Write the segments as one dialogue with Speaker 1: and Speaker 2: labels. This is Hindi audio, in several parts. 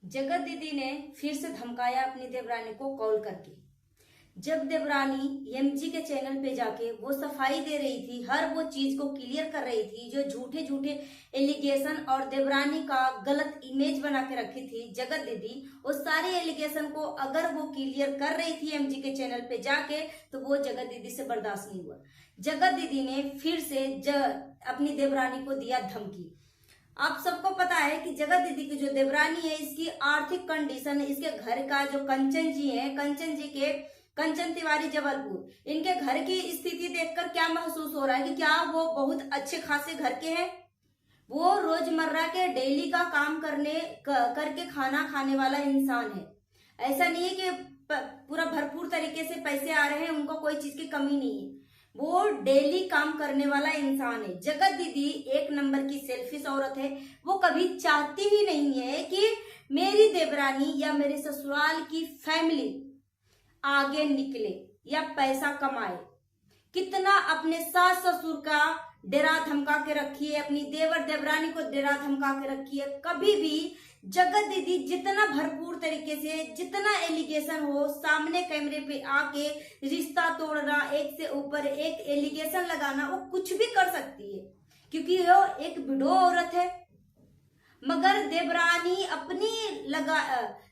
Speaker 1: जगत दीदी ने फिर से धमकाया अपनी देवरानी को कॉल करके। जब देवरानी एमजी के चैनल पे जाके वो सफाई दे रही थी, हर वो चीज को क्लियर कर रही थी, जो झूठे झूठे एलिगेशन और देवरानी का गलत इमेज बना के रखी थी जगत दीदी, वो सारे एलिगेशन को अगर वो क्लियर कर रही थी एमजी के चैनल पे जाके, तो वो जगत दीदी से बर्दाश्त नहीं हुआ। जगत दीदी ने फिर से अपनी देवरानी को दिया धमकी। आप सबको पता है कि जगत दीदी की जो देवरानी है, इसकी आर्थिक कंडीशन, इसके घर का जो कंचन जी है, कंचन जी के कंचन तिवारी जबलपुर, इनके घर की स्थिति देखकर क्या महसूस हो रहा है कि क्या वो बहुत अच्छे खासे घर के हैं। वो रोजमर्रा के डेली का काम करके खाना खाने वाला इंसान है। ऐसा नहीं है कि पूरा भरपूर तरीके से पैसे आ रहे हैं, उनको कोई चीज की कमी नहीं है। वो डेली काम करने वाला इंसान है। जगत दीदी एक नंबर की सेल्फिश औरत है। वो कभी चाहती ही नहीं है कि मेरी देवरानी या मेरे ससुराल की फैमिली आगे निकले या पैसा कमाए। कितना अपने सास ससुर का डरा धमका के रखी है, अपनी देवर देवरानी को डरा धमका के रखी है। कभी भी जगत दीदी जितना भरपूर तरीके से, जितना एलिगेशन हो, सामने कैमरे पे आके रिश्ता तोड़ना, एक से ऊपर एक एलिगेशन लगाना, वो कुछ भी कर सकती है क्योंकि वो एक विडो औरत है। मगर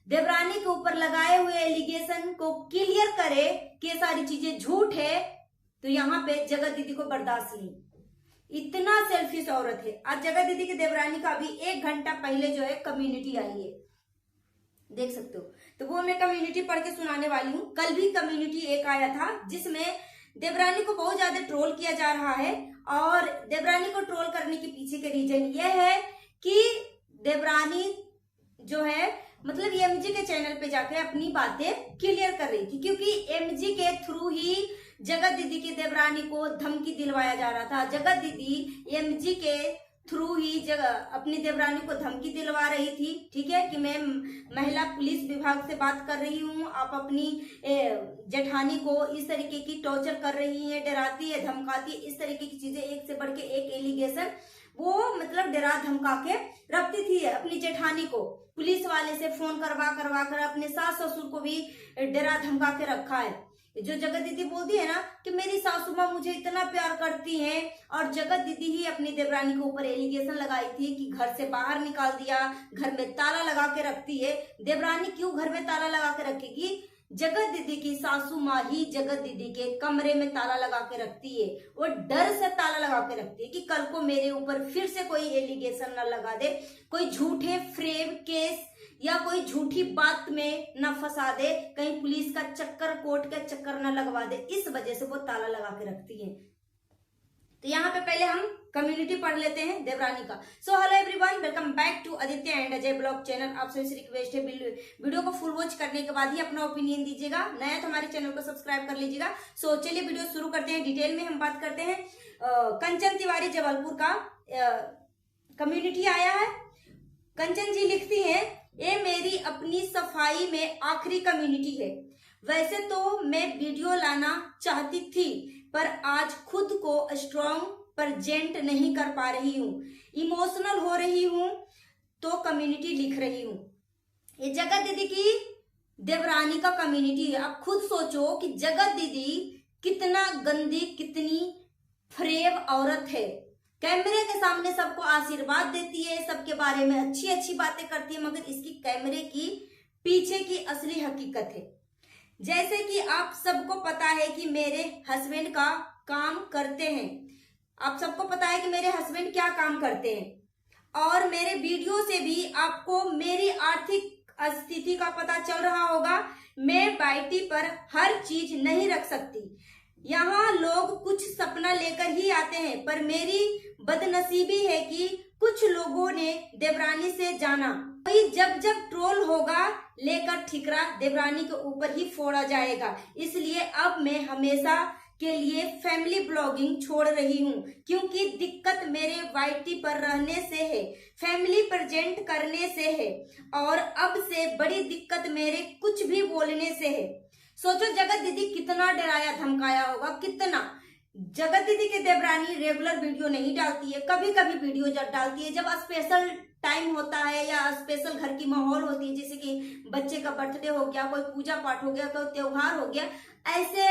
Speaker 1: देवरानी के ऊपर लगाए हुए एलिगेशन को क्लियर करे कि ये सारी चीजें झूठ है, तो यहाँ पे जगत दीदी को बर्दाश्त नहीं। इतना सेल्फिश औरत है। आज जगत दीदी की देवरानी का अभी 1 घंटा पहले जो है कम्युनिटी आई है, देख सकते हो। तो वो मैं कम्युनिटी पढ़ के सुनाने वाली हूँ। कल भी कम्युनिटी एक आया था जिसमें देवरानी को बहुत ज्यादा ट्रोल किया जा रहा है, और देवरानी को ट्रोल करने के पीछे के रीजन ये है कि देवरानी जो है मतलब एमजी के चैनल पे जाके अपनी बातें क्लियर कर रही थी, क्योंकि एमजी के थ्रू ही जगत दीदी की देवरानी को धमकी दिलवाया जा रहा था। जगत दीदी एमजी के थ्रू ही अपनी देवरानी को धमकी दिलवा रही थी, ठीक है, कि मैं महिला पुलिस विभाग से बात कर रही हूँ, आप अपनी जेठानी को इस तरीके की टॉर्चर कर रही है, डराती है, धमकाती है, इस तरीके की चीजें, एक से बढ़ के एक एलिगेशन वो मतलब डरा धमका के रखती थी अपनी जेठानी को। पुलिस वाले से फोन करवा कर अपने सास ससुर को भी डरा धमका के रखा है। जो जगत दीदी बोलती है ना कि मेरी सासू माँ मुझे इतना प्यार करती हैं, और जगत दीदी ही अपनी देवरानी के ऊपर एलिगेशन लगाई थी कि घर से बाहर निकाल दिया, घर में ताला लगा के रखती है। देवरानी क्यों घर में ताला लगा के रखेगी? जगत दीदी की सासू माँ ही जगत दीदी के कमरे में ताला लगा के रखती है। वो डर से ताला लगा के रखती है कि कल को मेरे ऊपर फिर से कोई एलिगेशन न लगा दे, कोई झूठे फ्रेम केस या कोई झूठी बात में न फंसा दे, कहीं पुलिस का चक्कर, कोर्ट का चक्कर न लगवा दे। इस वजह से वो ताला लगा के रखती है। तो यहाँ पे पहले हम कम्युनिटी पढ़ लेते हैं देवरानी का। So hello everyone, welcome back to Aditya and Ajay blog channel. आप सभी से रिक्वेस्ट है वीडियो को फुल वॉच करने के बाद ही अपना ओपिनियन दीजिएगा। नया तो हमारे चैनल को सब्सक्राइब कर लीजिएगा। सो चलिए वीडियो शुरू करते हैं। डिटेल में हम बात करते हैं। कंचन तिवारी जबलपुर का कम्युनिटी आया है। कंचन जी लिखती है, ये मेरी अपनी सफाई में आखिरी कम्युनिटी है। वैसे तो मैं वीडियो लाना चाहती थी, पर आज खुद को स्ट्रॉन्ग प्रेजेंट नहीं कर पा रही हूँ, इमोशनल हो रही हूँ, तो कम्युनिटी लिख रही हूँ। ये जगत दीदी की देवरानी का कम्युनिटी है। आप खुद सोचो कि जगत दीदी कितना गंदी, कितनी फ्रेब औरत है। कैमरे के सामने सबको आशीर्वाद देती है, सबके बारे में अच्छी अच्छी बातें करती है, मगर इसकी कैमरे की पीछे की असली हकीकत है। जैसे कि आप सबको पता है कि मेरे हस्बैंड का काम करते हैं, आप सबको पता है कि मेरे हस्बैंड क्या काम करते हैं, और मेरे वीडियो से भी आपको मेरी आर्थिक स्थिति का पता चल रहा होगा। मैं बाइटी पर हर चीज नहीं रख सकती। यहाँ लोग कुछ सपना लेकर ही आते हैं, पर मेरी बदनसीबी है कि कुछ लोगों ने देवरानी से जाना। कोई जब जब ट्रोल होगा, लेकर ठिकरा देवरानी के ऊपर ही फोड़ा जाएगा। इसलिए अब मैं हमेशा के लिए फैमिली ब्लॉगिंग छोड़ रही हूँ, क्योंकि दिक्कत मेरे वाईटी पर रहने से है, फैमिली प्रेजेंट करने से है, और अब से बड़ी दिक्कत मेरे कुछ भी बोलने से है। सोचो जगत दीदी कितना डराया धमकाया होगा, कितना। जगत दीदी की देवरानी रेगुलर वीडियो नहीं डालती है, कभी कभी वीडियो जब डालती है, जब स्पेशल टाइम होता है या स्पेशल घर की माहौल होती है, जैसे कि बच्चे का बर्थडे हो गया, कोई पूजा पाठ हो गया, कोई त्योहार हो गया, ऐसे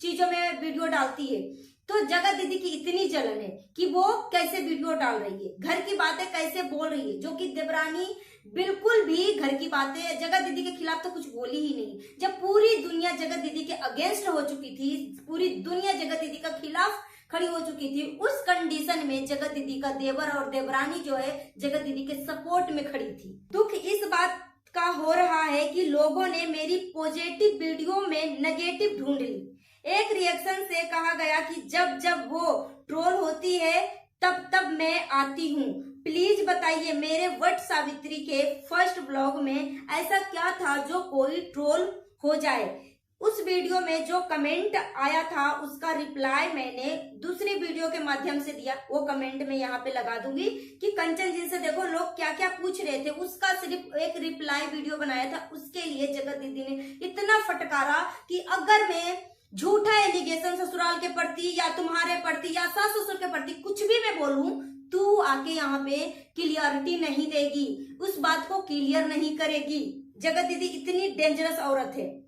Speaker 1: चीजों में वीडियो डालती है। तो जगत दीदी की इतनी जलन है कि वो कैसे वीडियो डाल रही है, घर की बातें कैसे बोल रही है, जो कि देवरानी बिल्कुल भी घर की बातें जगत दीदी के खिलाफ तो कुछ बोली ही नहीं। जब पूरी दुनिया जगत दीदी के अगेंस्ट हो चुकी थी, पूरी दुनिया जगत दीदी के खिलाफ खड़ी हो चुकी थी, उस कंडीशन में जगत दीदी का देवर और देवरानी जो है जगत दीदी के सपोर्ट में खड़ी थी। दुख इस बात का हो रहा है कि लोगों ने मेरी पॉजिटिव वीडियो में नेगेटिव ढूंढ ली। एक रिएक्शन से कहा गया कि जब जब वो ट्रोल होती है तब तब मैं आती हूँ। प्लीज बताइए मेरे वट सावित्री के फर्स्ट ब्लॉग में ऐसा क्या था जो कोई ट्रोल हो जाए। उस वीडियो में जो कमेंट आया था उसका रिप्लाई मैंने दूसरी वीडियो के माध्यम से दिया, वो कमेंट में यहाँ पे लगा दूंगी कि कंचन जी से देखो लोग क्या क्या पूछ रहे थे, उसका सिर्फ एक रिप्लाई वीडियो बनाया था। उसके लिए जगत दीदी ने इतना फटकारा कि अगर मैं झूठा एलिगेशन ससुराल के प्रति या तुम्हारे प्रति या सास ससुर के प्रति कुछ भी मैं बोलूं, तू आके यहाँ पे क्लियरिटी नहीं देगी, उस बात को क्लियर नहीं करेगी। जगत दीदी इतनी डेंजरस औरत है।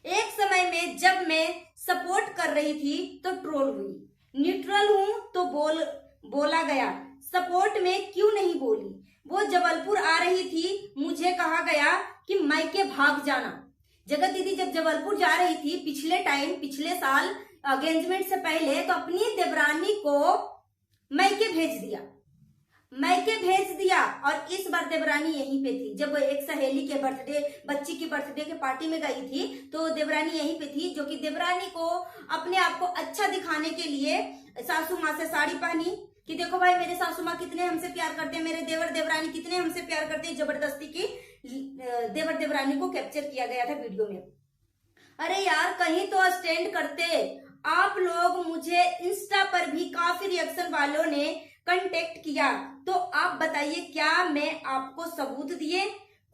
Speaker 1: एक समय में जब मैं सपोर्ट कर रही थी तो ट्रोल हुई, न्यूट्रल हूं तो बोला गया, सपोर्ट में क्यों नहीं बोली। वो जबलपुर आ रही थी, मुझे कहा गया कि मायके भाग जाना। जगत दीदी जब जबलपुर जा रही थी पिछले साल एंगेजमेंट से पहले, तो अपनी देवरानी को मायके भेज दिया और इस बार देवरानी यहीं पे थी। जब एक सहेली के बच्ची की बर्थडे के पार्टी में गई थी तो देवरानी यहीं पे थी, जो कि देवरानी को अपने आप को अच्छा दिखाने के लिए सासू माँ से साड़ी पहनी कि देखो भाई मेरे सासू माँ कितने हमसे प्यार करते हैं, मेरे देवर देवरानी कितने हमसे प्यार करते हैं। जबरदस्ती की देवर देवरानी को कैप्चर किया गया था वीडियो में। अरे यार कहीं तो स्टैंड करते आप लोग। मुझे इंस्टा पर भी काफी रिएक्शन वालों ने कांटेक्ट किया, तो आप बताइए क्या मैं आपको सबूत दिए।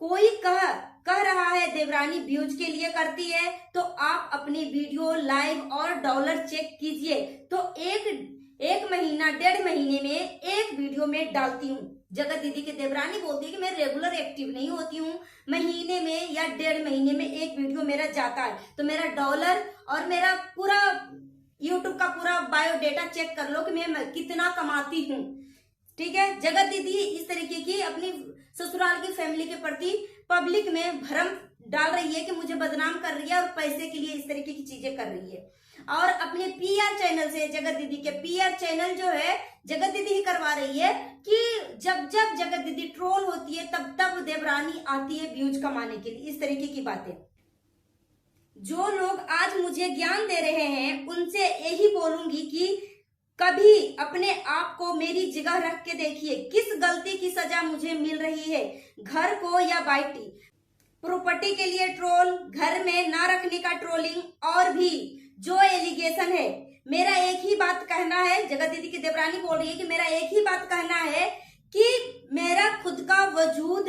Speaker 1: कोई कह रहा है देवरानी व्यूज के लिए करती है, तो आप अपनी वीडियो लाइव और डॉलर चेक कीजिए। तो एक महीना 1.5 महीने में एक वीडियो में डालती हूँ। जगत दीदी के देवरानी बोलती है कि मैं रेगुलर एक्टिव नहीं होती हूँ, महीने में या 1.5 महीने में एक वीडियो मेरा जाता है। तो मेरा डॉलर और मेरा पूरा यूट्यूब का पूरा बायोडेटा चेक कर लो कि मैं कितना कमाती हूँ। ठीक है, जगत दीदी इस तरीके की अपनी ससुराल की फैमिली के प्रति पब्लिक में भ्रम डाल रही है कि मुझे बदनाम कर रही है और पैसे के लिए इस तरीके की चीजें कर रही है। और अपने पीआर चैनल से, जगत दीदी के पीआर चैनल जो है जगत दीदी ही करवा रही है कि जब जब जगत दीदी ट्रोल होती है तब तब देवरानी आती है व्यूज कमाने के लिए। इस तरीके की बातें जो लोग आज मुझे ज्ञान दे रहे हैं उनसे यही बोलूंगी कि कभी अपने आप को मेरी जगह रख के देखिए, किस गलती की सजा मुझे मिल रही है, घर को या बाइटी प्रॉपर्टी के लिए ट्रोल, घर में ना रखने का ट्रोलिंग, और भी जो एलिगेशन है। मेरा एक ही बात कहना है, जगत दीदी की देवरानी बोल रही है कि मेरा एक ही बात कहना है कि मेरा खुद का वजूद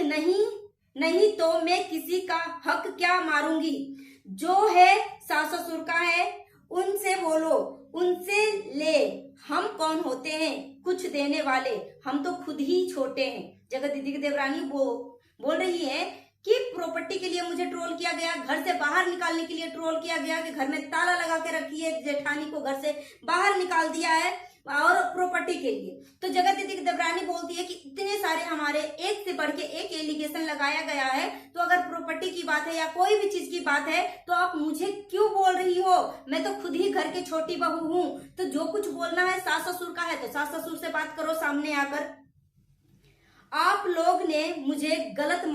Speaker 1: नहीं तो मैं किसी का हक क्या मारूंगी। जो है सास ससुर का है उनसे बोलो, उनसे ले। हम कौन होते हैं कुछ देने वाले, हम तो खुद ही छोटे हैं। जगत दीदी की देवरानी बोल रही है कि प्रॉपर्टी के लिए मुझे ट्रोल किया गया, घर से बाहर निकालने के लिए ट्रोल किया गया कि घर में ताला लगा के रखी है, जेठानी को घर से बाहर निकाल दिया है, और प्रॉपर्टी के लिए। तो जगत दीदी की देवरानी बोलती है कि इतने सारे हमारे एक से बढ़ के एक एलिगेशन लगाया गया है, तो अगर प्रॉपर्टी की बात है या कोई भी चीज की बात है तो आप मुझे क्यों बोल रही हो। मैं तो खुद ही घर की छोटी बहू हूँ, तो जो कुछ बोलना है सास ससुर का है तो सास ससुर से बात करो सामने आकर। आप लोग ने मुझे गलत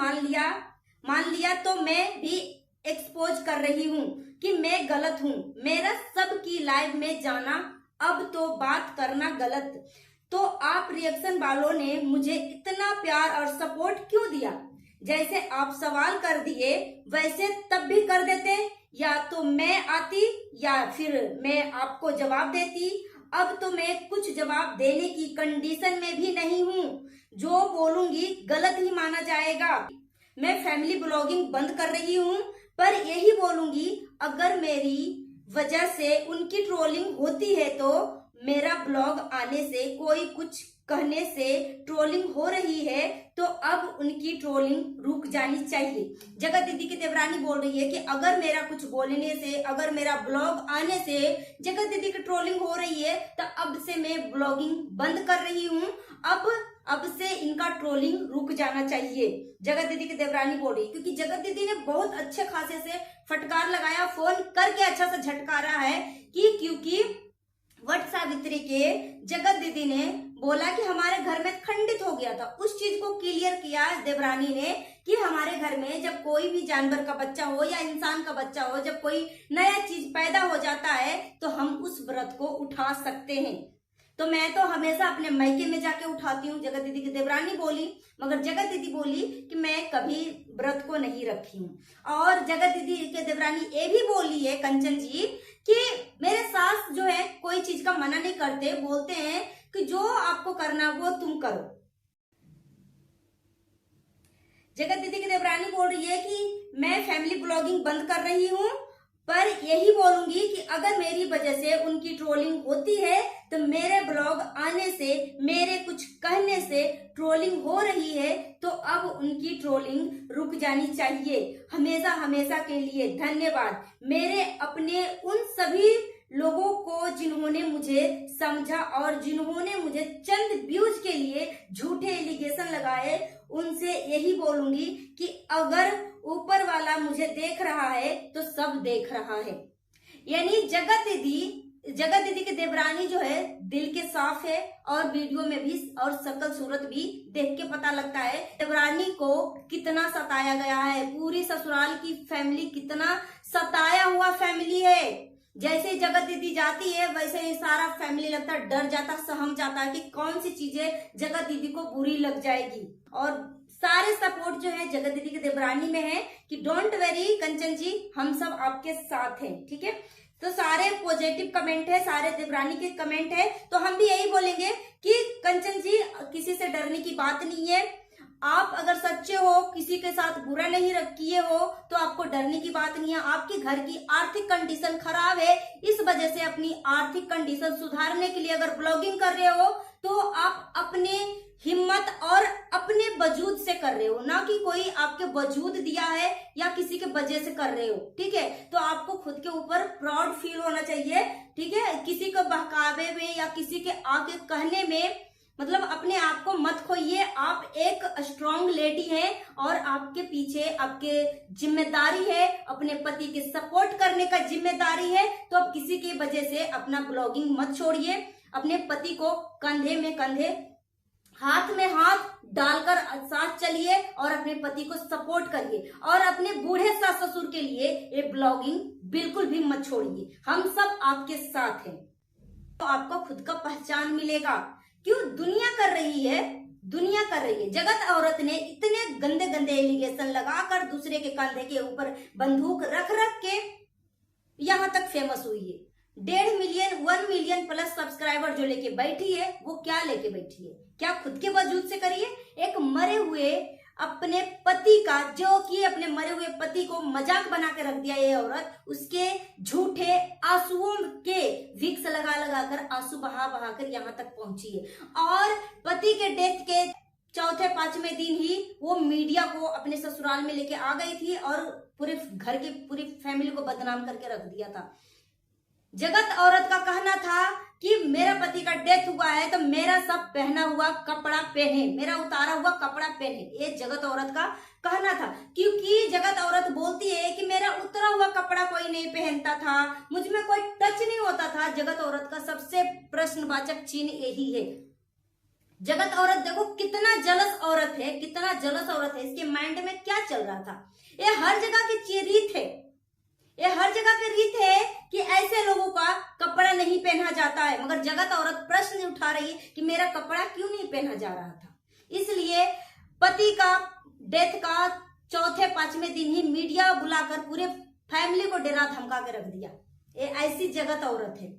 Speaker 1: मान लिया तो मैं भी एक्सपोज कर रही हूँ कि मैं गलत हूँ। मेरा सबकी लाइव में जाना, अब तो बात करना गलत। तो आप रिएक्शन वालों ने मुझे इतना प्यार और सपोर्ट क्यों दिया। जैसे आप सवाल कर दिए वैसे तब भी कर देते, या तो मैं आती या फिर मैं आपको जवाब देती। अब तो मैं कुछ जवाब देने की कंडीशन में भी नहीं हूँ, जो बोलूंगी गलत ही माना जाएगा। मैं फैमिली ब्लॉगिंग बंद कर रही हूँ, पर यही बोलूंगी अगर मेरी वजह से उनकी ट्रोलिंग होती है तो मेरा ब्लॉग आने से कोई कुछ कहने से ट्रोलिंग हो रही है तो अब उनकी ट्रोलिंग रुक जानी चाहिए। जगत दीदी की देवरानी बोल रही है कि अगर मेरा कुछ बोलने से, अगर मेरा ब्लॉग आने से जगत दीदी की ट्रोलिंग हो रही है तो अब से मैं ब्लॉगिंग बंद कर रही हूँ, अब से इनका ट्रोलिंग रुक जाना चाहिए। जगत दीदी की देवरानी बोल रही है, क्योंकि जगत दीदी ने बहुत अच्छे खासे से फटकार लगाया, फोन करके अच्छा सा झटकारा है कि क्योंकि वट सावित्री के जगत दीदी ने बोला कि हमारे घर में खंडित हो गया था, उस चीज को क्लियर किया देवरानी ने कि हमारे घर में जब कोई भी जानवर का बच्चा हो या इंसान का बच्चा हो, जब कोई नया चीज पैदा हो जाता है तो हम उस व्रत को उठा सकते हैं। तो मैं तो हमेशा अपने मायके में जाके उठाती हूँ, जगत दीदी की देवरानी बोली, मगर जगत दीदी बोली कि मैं कभी व्रत को नहीं रखी हूँ। और जगत दीदी के देवरानी ये भी बोली है कंचन जी कि मेरे सास जो है कोई चीज का मना नहीं करते, बोलते हैं कि जो आपको करना वो तुम करो। जगत दीदी की देवरानी बोल रही है कि मैं फैमिली ब्लॉगिंग बंद कर रही हूँ, पर यही बोलूंगी कि अगर मेरी वजह से उनकी ट्रोलिंग होती है तो मेरे ब्लॉग आने से, मेरे कुछ कहने से ट्रोलिंग हो रही है तो अब उनकी ट्रोलिंग रुक जानी चाहिए। हमेशा हमेशा के लिए धन्यवाद मेरे अपने उन सभी लोगों को जिन्होंने मुझे समझा और जिन्होंने मुझे चंद व्यूज के लिए झूठे एलिगेशन लगाए। उनसे यही बोलूंगी कि अगर ऊपर वाला मुझे देख रहा है तो सब देख रहा है। यानी जगत दीदी की देवरानी जो है दिल के साफ है और वीडियो में भी और शकल सूरत भी देख के पता लगता है देवरानी को कितना सताया गया है। पूरी ससुराल की फैमिली कितना सताया हुआ फैमिली है। जैसे जगत दीदी जाती है वैसे ही सारा फैमिली लगता है डर जाता, सहम जाता है कि कौन सी चीजें जगत दीदी को बुरी लग जाएगी। और सारे सपोर्ट जो है जगत दीदी की देवरानी में है कि डोंट वेरी कंचन जी, हम सब आपके साथ हैं, ठीक है। तो सारे पॉजिटिव कमेंट है, सारे देवरानी के कमेंट है, तो हम भी यही बोलेंगे कि कंचन जी किसी से डरने की बात नहीं है। आप अगर सच्चे हो, किसी के साथ बुरा नहीं किए हो तो आपको डरने की बात नहीं है। आपके घर की आर्थिक कंडीशन खराब है, इस वजह से अपनी आर्थिक कंडीशन सुधारने के लिए अगर ब्लॉगिंग कर रहे हो तो आप अपने हिम्मत और अपने वजूद से कर रहे हो, ना कि कोई आपके वजूद दिया है या किसी के वजह से कर रहे हो, ठीक है। तो आपको खुद के ऊपर प्राउड फील होना चाहिए, ठीक है। किसी को बहकावे में या किसी के आगे कहने में मतलब अपने आप को मत खोइए। आप एक स्ट्रॉन्ग लेडी हैं और आपके पीछे आपके जिम्मेदारी है, अपने पति के सपोर्ट करने का जिम्मेदारी है। तो अब किसी की वजह से अपना ब्लॉगिंग मत छोड़िए, अपने पति को कंधे में कंधे, हाथ में हाथ डालकर साथ चलिए और अपने पति को सपोर्ट करिए। और अपने बूढ़े सास ससुर के लिए ये ब्लॉगिंग बिल्कुल भी मत छोड़िए, हम सब आपके साथ हैं। तो आपको खुद का पहचान मिलेगा। क्यों दुनिया कर रही है, दुनिया कर रही है। जगत औरत ने इतने गंदे गंदे एलिगेशन लगाकर दूसरे के कंधे के ऊपर बंदूक रख रख के यहां तक फेमस हुई है। 1.5 मिलियन 1 मिलियन प्लस सब्सक्राइबर जो लेके बैठी है वो क्या लेके बैठी है? क्या खुद के वजूद से करिए? एक मरे हुए अपने पति का, जो कि अपने मरे हुए पति को मजाक बना के रख दिया ये औरत, उसके झूठे आंसुओं के विक्स लगा लगा कर, आंसू बहा बहा कर यहाँ तक पहुंची है। और पति के डेथ के चौथे पांचवें दिन ही वो मीडिया को अपने ससुराल में लेके आ गई थी और पूरे घर की पूरी फैमिली को बदनाम करके रख दिया था। जगत औरत का कहना था कि मेरा पति का डेथ हुआ है तो मेरा सब पहना हुआ कपड़ा पहने, मेरा उतारा हुआ कपड़ा पहने, ये जगत औरत का कहना था। क्योंकि जगत औरत बोलती है कि मेरा उतरा हुआ कपड़ा कोई नहीं पहनता था, मुझ में कोई टच नहीं होता था। जगत औरत का सबसे प्रश्नवाचक चिन्ह यही है। जगत औरत देखो कितना जलस औरत है, कितना जलस औरत है। इसके माइंड में क्या चल रहा था? ये हर जगह की रीत है, ये हर जगह की रीत है कि ऐसे लोगों का कपड़ा नहीं पहना जाता है। मगर जगत औरत प्रश्न उठा रही है कि मेरा कपड़ा क्यों नहीं पहना जा रहा था। इसलिए पति का डेथ का चौथे पांचवें दिन ही मीडिया बुलाकर पूरे फैमिली को डरा धमका के रख दिया। ये ऐसी जगत औरत है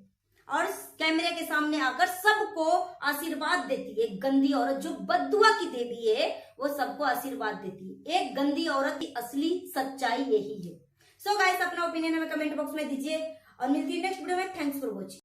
Speaker 1: और कैमरे के सामने आकर सबको आशीर्वाद देती है। गंदी औरत जो बद्दुआ की देवी है वो सबको आशीर्वाद देती है। एक गंदी औरत की असली सच्चाई यही है। सो गाइस, अपना ओपिनियन हमें कमेंट बॉक्स में दीजिए और मिलती है नेक्स्ट वीडियो में। Thanks for watching.